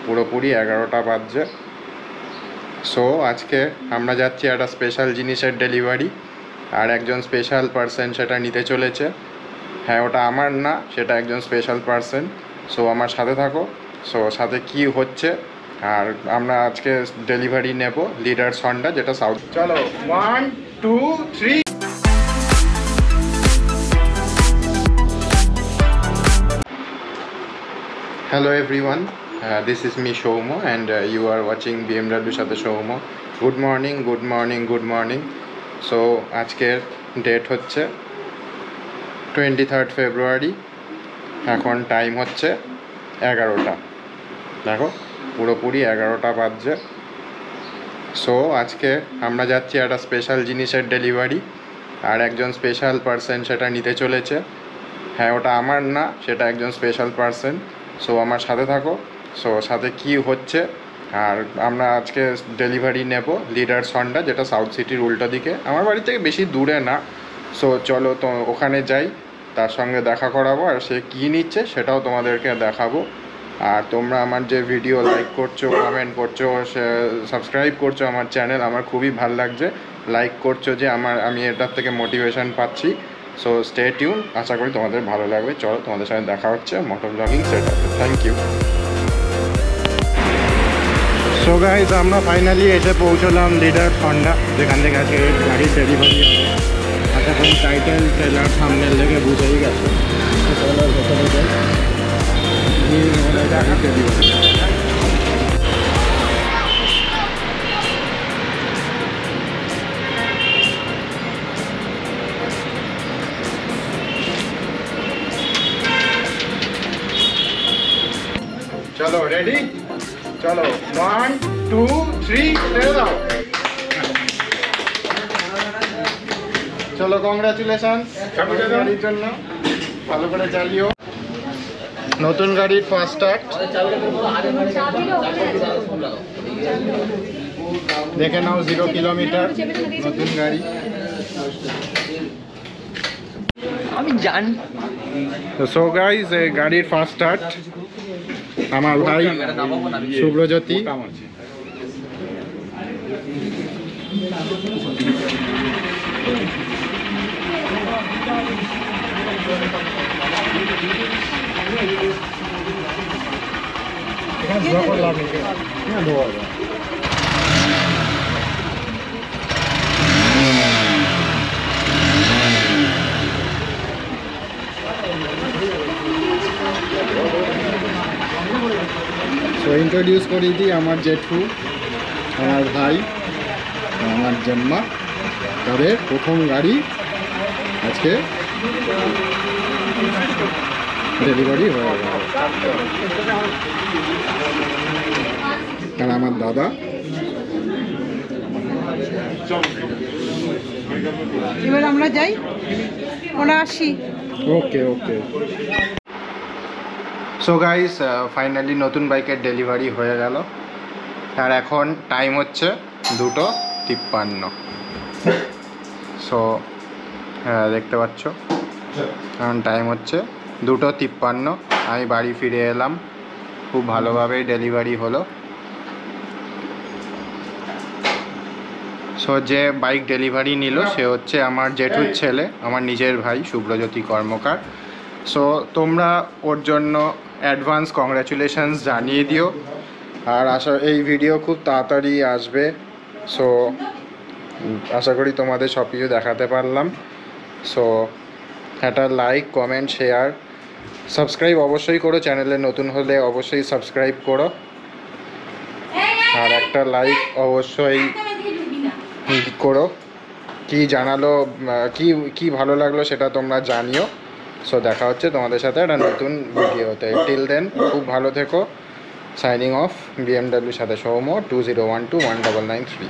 পুরোপুরি 11টা বাজছে। সো আজকে আমরা যাচ্ছি একটা স্পেশাল জিনিসের ডেলিভারি, আর একজন স্পেশাল পার্সন সেটা নিতে চলেছে। হ্যাঁ, ওটা আমার না, সেটা একজন স্পেশাল পার্সন। সো আমার সাথে থাকো। সো সাথে কি হচ্ছে, আর আমরা আজকে ডেলিভারি নেব লিডার্স হন্ডা, যেটা সাউথ। চলো 1 2 3। Hello everyone, this is me Shoumo and you are watching BMW সাথে Shoumo. Good morning, good morning, good morning. So আজকের ডেট হচ্ছে 23rd February, এখন টাইম হচ্ছে 11টা। দেখো পুরোপুরি 11টা বাজছে। সো আজকে আমরা যাচ্ছি একটা স্পেশাল জিনিসের ডেলিভারি, আর একজন স্পেশাল পার্সন সেটা নিতে চলেছে। হ্যাঁ, ওটা আমার না, সেটা একজন স্পেশাল পার্সন। সো আমার সাথে থাকো। সো সাথে কি হচ্ছে, আর আমরা আজকে ডেলিভারি নেব লিডার্স হন্ডা, যেটা সাউথ সিটির উল্টো দিকে, আমার বাড়ি থেকে বেশি দূরে না। সো চলো তো ওখানে যাই, তার সঙ্গে দেখা করাবো, আর সে কী নিচ্ছে সেটাও তোমাদেরকে দেখাবো। আর তোমরা আমার যে ভিডিও লাইক করছো, কমেন্ট করছো, সাবস্ক্রাইব করছো আমার চ্যানেল, আমার খুবই ভালো লাগছে। লাইক করছো যে আমি এটার থেকে মোটিভেশন পাচ্ছি। সো স্টে টিউন, আশা করি তোমাদের ভালো লাগবে। চলো তোমাদের সাথে দেখা হচ্ছে মোটর ব্লগিং সেটআপে। Thank you. সো গাইজ, আমরা ফাইনালি এসে পৌঁছলাম লিডার্স হন্ডা, যেখান থেকে আজকে গাড়ির ডেলিভারি হবে। আচ্ছা, কোন টাইটেল ট্রেলার থাম্বনেল দেখে বুঝেই গেছে। চলো ভেতরে যাই, গাড়ির ডেলিভারি। চলো রেডি, চলো 1 2 3 ছেড়ে দাও। চলো, কংগ্রাচুলেশন গাড়ির জন্য, ভালো করে চালিও। নতুন গাড়ির ফার্স্ট স্টার্ট, দেখে নাও 0 কিলোমিটার, নতুন গাড়ি। আমি জান। সো গাইজ, গাড়ির ফার্স্ট স্টার্ট আমার ভাই শুভ্রজ্যোতি। সো ইন্ট্রোডিউস করে দিই, আমার জেঠু, আমার ভাই, আমার জন্মা, তাদের প্রথম গাড়ি আজকে ডেলিভারি হয়ে গেল। আর আমার দাদা। এবার আমরা যাই, ওরা আসি। ওকে ওকে। সো গাইস, ফাইনালি নতুন বাইকের ডেলিভারি হয়ে গেল, আর এখন টাইম হচ্ছে 2:53। সো দেখতে পাচ্ছ, এখন টাইম হচ্ছে 2:53। আমি বাড়ি ফিরে এলাম, খুব ভালোভাবেই ডেলিভারি হলো। সো যে বাইক ডেলিভারি নিল সে হচ্ছে আমার জেঠুর ছেলে, আমার নিজের ভাই শুভ্রজ্যোতি কর্মকার। সো তোমরা ওর জন্য অ্যাডভান্স কংগ্রাচুলেশনস জানিয়ে দিও, আর এই ভিডিও খুব তাড়াতাড়ি আসবে। সো আশা করি তোমাদের সব কিছু দেখাতে পারলাম। সো একটা লাইক, কমেন্ট, শেয়ার, সাবস্ক্রাইব অবশ্যই করো, চ্যানেলে নতুন হলে অবশ্যই সাবস্ক্রাইব করো, আর একটা লাইক অবশ্যই করো। কি জানালো, কি ভালো লাগলো সেটা তোমরা জানিও। সো দেখা হচ্ছে তোমাদের সাথে একটা নতুন ভিডিওতে। টিল দেন খুব ভালো থেকো। সাইনিং অফ, BMW সাথে সৌম্য, 20121993।